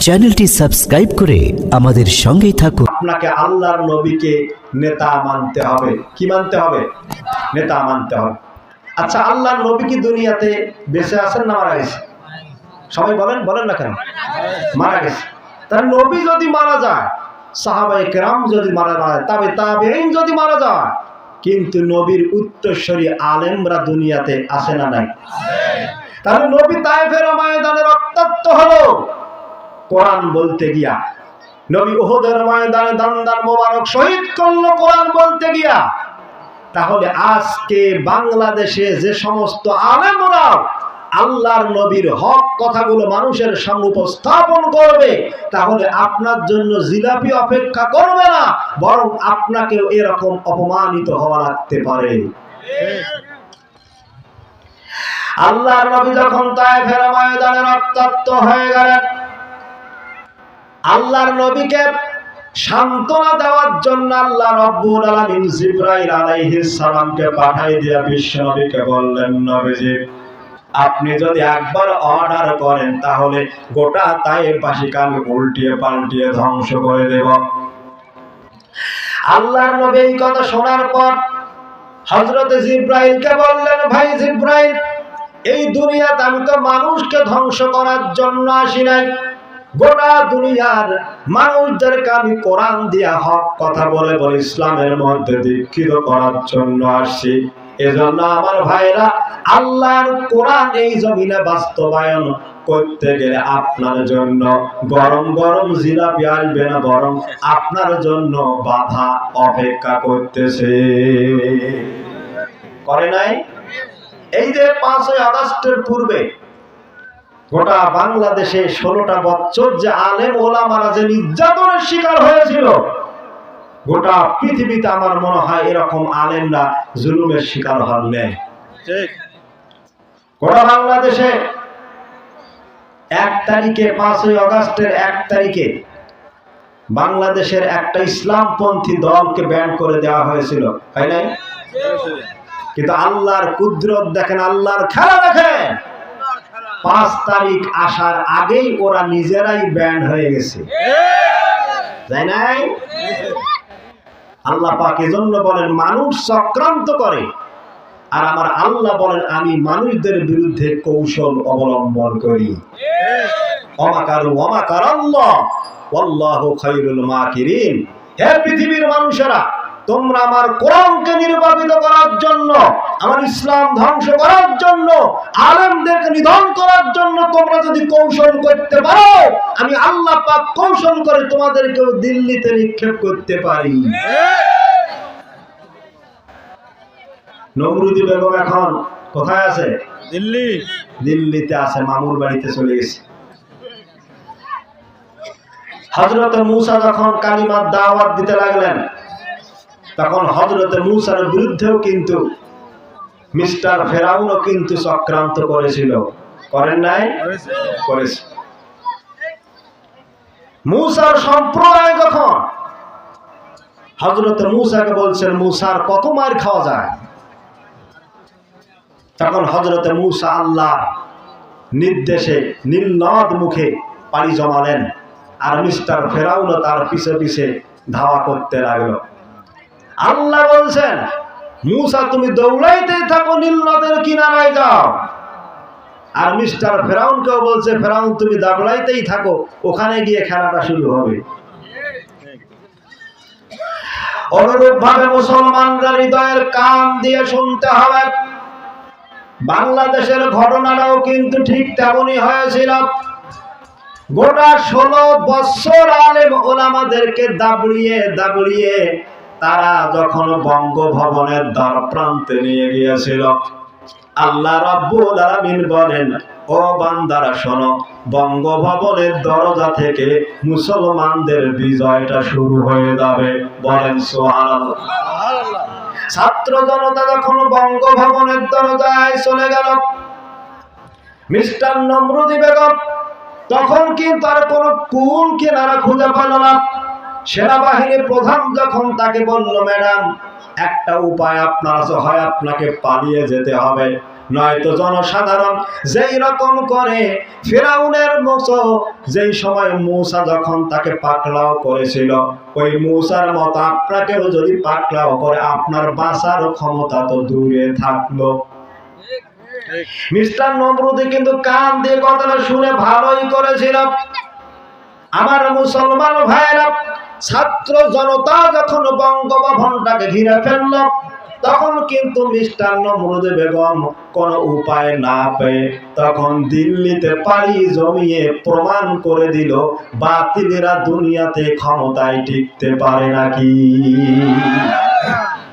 চ্যানেলটি সাবস্ক্রাইব করে আমাদের সঙ্গেই থাকুন। আপনাকে আল্লাহর নবীকে নেতা মানতে হবে। কি মানতে হবে? নেতা মানতে হবে। আচ্ছা, আল্লাহর নবী কি দুনিয়াতে বেঁচে আছেন না মারা গেছে? সবাই বলেন না কেন? মারা গেছে। তার নবী যদি মারা যায়, সাহাবায়ে কেরাম যদি মারা যায়, তবে তাবেঈন যদি মারা যায়, কিন্তু নবীর উত্তরসূরি আলেমরা দুনিয়াতে আসে না নাই? তাহলে নবী তায়েফের ময়দানে রক্তাক্ত হলো কোরআন বলতে গিয়া, নবী উহুদের ময়দানে দান মোবারক শহীদ করলো কোরআন বলতে গিয়া। তাহলে আজকে বাংলাদেশে যে সমস্ত আলেমরা আল্লাহর নবীর হক কথাগুলো মানুষের সামনে উপস্থাপন করবে, তাহলে আপনার জন্য জিলাপি অপেক্ষা করবে না, বরং আপনাকেও এরকম অপমানিত হওয়া লাগতে পারে। আল্লাহর নবী যখন তায়েফের ময়দানে রক্তাক্ত হয়ে গেলেন, আল্লাহর নবীকে সান্ত্বনা দেওয়ার জন্য আল্লাহ রাব্বুল আলামিন জিবরাইল আলাইহিস সালামকে পাঠিয়ে দিয়ে বিশ্ব নবীকে বললেন, নবীজি আপনি যদি একবার অর্ডার করেন তাহলে গোটা তায়েফবাসীকে আমি উল্টিয়ে পাল্টিয়ে ধ্বংস করে দেব। আল্লাহর নবী এই কথা শোনার পর হযরত জিবরাইলকে বললেন, ভাই জিবরাইল, এই দুনিয়াতে আমি তো মানুষকে ধ্বংস করার জন্য আসি নাই, গোটা দুনিয়ার মানুষদেরকে আমি কোরআন দিয়া হক কথা বলে বলে ইসলামের মধ্যে দীক্ষিত করার জন্য আসছি। এজন্য আমার ভাইরা, আল্লাহর কোরআন এই জমিনে বাস্তবায়ন করতে গেলে আপনার জন্য গরম গরম জিলাপি আসবে না, বরং আপনার জন্য বাধা অপেক্ষা করতেছে। করে নাই? এই যে 5ই আগস্টের পূর্বে গোটা বাংলাদেশে 16টা বছর যে আলেম ওলামারা যে নির্যাতনের শিকার হয়েছিল, গোটা পৃথিবীতে আমার মনে হয় এরকম আলেমরা জুলুমের শিকার হন নাই। গোটা বাংলাদেশে 1 তারিখে 5ই আগস্টের 1 তারিখে বাংলাদেশের একটা ইসলামপন্থী দলকে ব্যান করে দেওয়া হয়েছিল, তাই নাই? কিন্তু আল্লাহর কুদরত দেখেন, আল্লাহর খেলা দেখেন, 5 তারিখ আসার আগেই ওরা নিজেরাই ব্যান্ড হয়ে গেছে, তাই নাই? আল্লাহ পাক এজন্য বলেন মানুষ চক্রান্ত করে, আর আমার আল্লাহ বলেন আমি মানুষদের বিরুদ্ধে কৌশল অবলম্বন করি। ওয়ামাকারু ওয়ামাকারাল্লাহ ওয়াল্লাহু খায়রুল মাকিরিন। হে পৃথিবীর মানুষেরা, তোমরা আমার কোরআনকে নির্বাপিত করার জন্য, আমার ইসলাম ধ্বংস করার জন্য, আলেমদেরকে নিধন করার জন্য তোমরা যদি কৌশল করতে পারো, আমি আল্লাহ পাক কৌশল করে তোমাদেরকেও দিল্লিতে নিক্ষেপ করতে পারি। নমরুদি বেগম এখন কোথায় আছে? দিল্লিতে আছে, মামুর বাড়িতে চলে গেছে। হযরত মূসা যখন কালিমার দাওয়াত দিতে লাগলেন, তখন হযরত মূসার বিরুদ্ধেও কিন্তু মিস্টার ফেরাউনও কিন্তু চক্রান্ত করেছিল, করেন নাই? করেছে। মূসার সম্প্রদায় যখন হযরত মূসাকে বলছেন মূসার কত মার খাওয়া যায়, তখন হযরত মূসা আল্লাহ নির্দেশে নীলনদ মুখে পাড়ি জমালেন, আর মিস্টার ফেরাউনও তার পিছে পিছে ধাওয়া করতে লাগলো। আল্লাহ বলছেন, মূসা তুমি দৌড়াইতে থাকো, নীল নদের কিনারায় যাও। আর মিস্টার ফেরাউনকেও বলছে, ফেরাউন তুমি দৌড়াইতেই থাকো, ওখানে গিয়ে খেলাটা শুরু হবে। অনুরূপ ভাবে মুসলমানরা হৃদয়ের কান দিয়ে শুনতে হবে। বাংলাদেশের ঘটনাটাও কিন্তু ঠিক তেমনই হয়েছিল। গোটা 16 বছর আলেম ওলামাদেরকে দাবড়িয়ে তারা যখন বঙ্গভবনের দ্বার প্রান্তে নিয়ে গিয়েছিল, আল্লাহ রাব্বুল আলামিন বলেন, ও বান্দারা শোনো, বঙ্গভবনের দরজা থেকে মুসলমানদের বিজয়টা শুরু হয়ে যাবে। বলেন সুবহানাল্লাহ। ছাত্র জনতা যখন বঙ্গভবনের দরজায় চলে গেল, মিস্টার নমরুদি বেগম তখন কিন্তু আর কোন কুল কিনারা খুঁজে পেল না। সেনাবাহিনীর প্রধান যখন তাকে বলল, ম্যাডাম একটা উপায় আপনার আছে, হয় আপনাকে পালিয়ে যেতে হবে, নয়তো জনসাধারণ যেই রকম করে ফিরাউনের মতো যেই সময় মূসা যখন তাকে পাকড়াও করেছিল, ওই মূসার মতো আপনাকেও যদি পাকড়াও করে আপনার বাঁচার ক্ষমতা তো দূরে থাকলো। মিস্টার নমরুদি কিন্তু কান দিয়ে কথাটা শুনে ভালোই করেছিল। আমার মুসলমান ভাইরা, ছাত্র জনতা যখন বঙ্গভবনটাকে ঘিরে ফেলল, তখন কিন্তু মিস্টার নমরুদে বেগম কোনো উপায় না পেয়ে তখন দিল্লিতে পাড়ি জমিয়ে প্রমাণ করে দিল বাতিলেরা দুনিয়াতে ক্ষমতায় টিকতে পারে নাকি।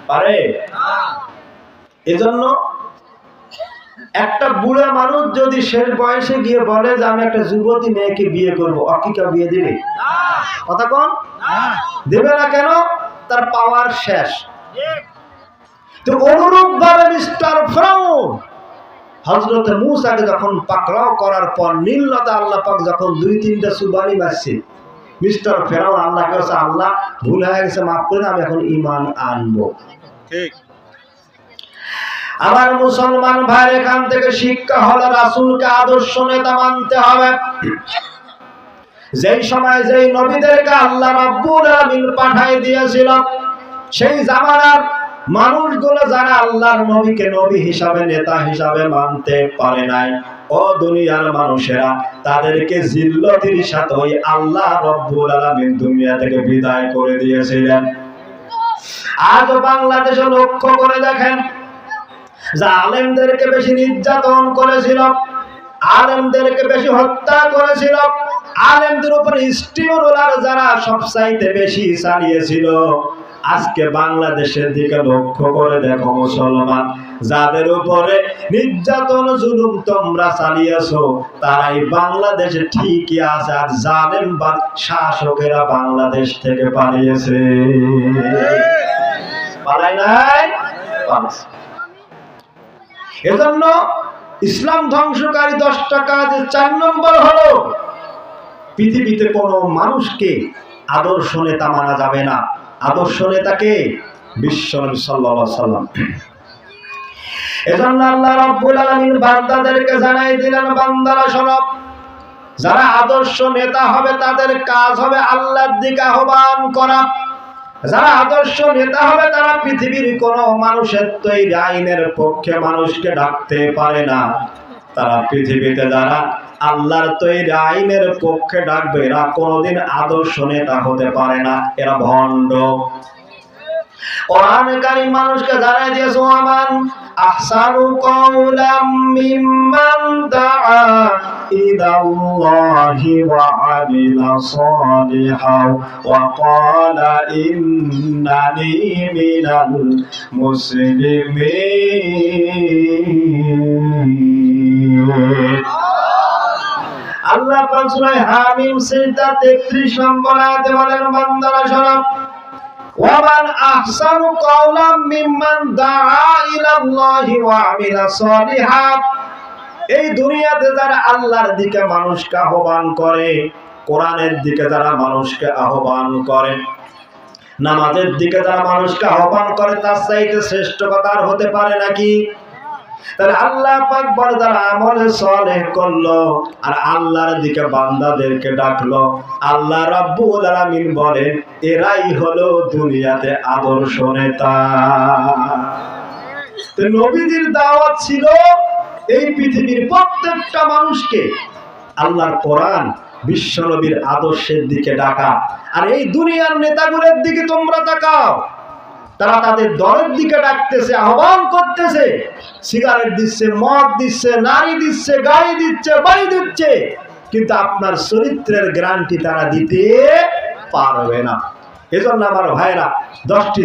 পারে? এজন্য একটা বুড়া মানুষ যদি শেষ বয়সে গিয়ে বলে যে আমি একটা যুবতী মেয়েকে বিয়ে করবো, অকিকা বিয়ে দিবে? কথা কোন? দেবে না। কেন? তার পাওয়ার শেষ। তো অনুরূপ ভাবে মিস্টার ফিরাউন হযরত মূসাকে যখন পাকড়াও করার পর নীলনদে আল্লাহ পাক যখন 2-3টা সুবানি মারছে, মিস্টার ফিরাউন আল্লাহকে বলছে, আল্লাহ ভুল হয়ে গেছে, মাফ করে দাও, আমি এখন ঈমান আনবো। ঠিক। আমার মুসলমান ভাইয়ের, এখান থেকে শিক্ষা হলো রাসূলকে আদর্শ নেতা মানতে হবে। যেই সময় যেই নবীদেরকে আল্লাহ রাব্বুল আলামিন পাঠিয়ে দিয়েছিল, সেই জামানার মানুষগুলো যারা আল্লাহর নবীকে নবী হিসাবে নেতা হিসাবে মানতে পারে নাই, ও দুনিয়ার মানুষেরা, তাদেরকে জিল্লতির সাথে ওই আল্লাহ রাব্বুল আলামিন দুনিয়া থেকে বিদায় করে দিয়েছিলেন। আজ বাংলাদেশে লক্ষ্য করে দেখেন, আলেমদেরকে বেশি নির্যাতন করেছিল, আলেমদেরকে বেশি হত্যা করেছিল, আলেমদের উপরে স্টিমরোলার যারা সবচাইতে বেশি চালিয়েছিল, আজকে বাংলাদেশের দিকে লক্ষ্য করে দেখো মুসলমান, যাদের উপরে নির্যাতন জুলুম তোমরা চালিয়েছো, তারাই বাংলাদেশে ঠিকই আছে, আর জালেম বা শাসকেরা বাংলাদেশ থেকে পালিয়েছে। পালাই নাই? পালাইছে। এজন্য ইসলাম ধ্বংসকারী 10টা কাজের 4 নম্বর হলো, পৃথিবীতে কোনো মানুষকে আদর্শ নেতা মানা যাবে না। আদর্শ নেতাকে বিশ্বনবী সাল্লাল্লাহু আলাইহি সাল্লাম। এজন্য আল্লাহ রাব্বুল আলামিন বান্দাদেরকে জানাই দিলেন, বান্দারা শোনো, যারা আদর্শ নেতা হবে তাদের কাজ হবে আল্লাহর দিকে আহ্বান করা। যারা আদর্শ নেতা হবে তারা পৃথিবীর কোনো মানুষের তৈরি আইনের পক্ষে মানুষকে ডাকতে পারে না। তারা পৃথিবীতে যারা আল্লাহর তৈরি আইনের পক্ষে ডাকবে, এরা কোনোদিন আদর্শ নেতা হতে পারে না, এরা ভণ্ড। কোরআন কারীম মানুষকে জানাই দিয়েছে, আমান আহসানু কাওলাম মিম্মান দাআ ইলাল্লাহি ওয়া আমিলা সালিহান ওয়া ক্বালা ইন্নানি মিনাল মুসলিমিন। আল্লাহ পাক সূরা হামিম সিজদা 33 নম্বর আয়াতে বলেন, বান্দারা শোনো, ওয়ামান আহসানু কাওলাম মিম্মান দাআ ইলাল্লাহি ওয়া আমিলা সালিহান। এই দুনিয়াতে যারা আল্লাহর দিকে মানুষকে আহ্বান করে, কোরআনের দিকে যারা মানুষকে আহ্বান করে, নামাজের দিকে যারা মানুষকে আহ্বান করে, তার চাইতে শ্রেষ্ঠ কথা আর হতে পারে নাকি? তাহলে আল্লাহ পাক বলে, যারা আমলে সালেহ করলো আর আল্লাহর দিকে বান্দাদেরকে ডাকলো, আল্লাহ রাব্বুল আলামিন বলেন এরাই হলো দুনিয়াতে আদর্শ নেতা। তো নবীদের দাওয়াত ছিল এই পৃথিবীর প্রত্যেকটা মানুষকে আল্লাহর কোরআন বিশ্বনবীর আদর্শের দিকে ডাকা। আর এই দুনিয়ার নেতাগুলোর দিকে তোমরা তাকাও, তারা তাদের দলের দিকে ডাকতেছে, আহ্বান করতেছে, সিগারেট দিচ্ছে, মদ দিচ্ছে, নারী দিচ্ছে, গাড়ি দিচ্ছে, বাড়ি দিচ্ছে, কিন্তু আপনার চরিত্রের গ্যারান্টি তারা দিতে পারবে না। এজন্য আমার ভাইরা, 10টি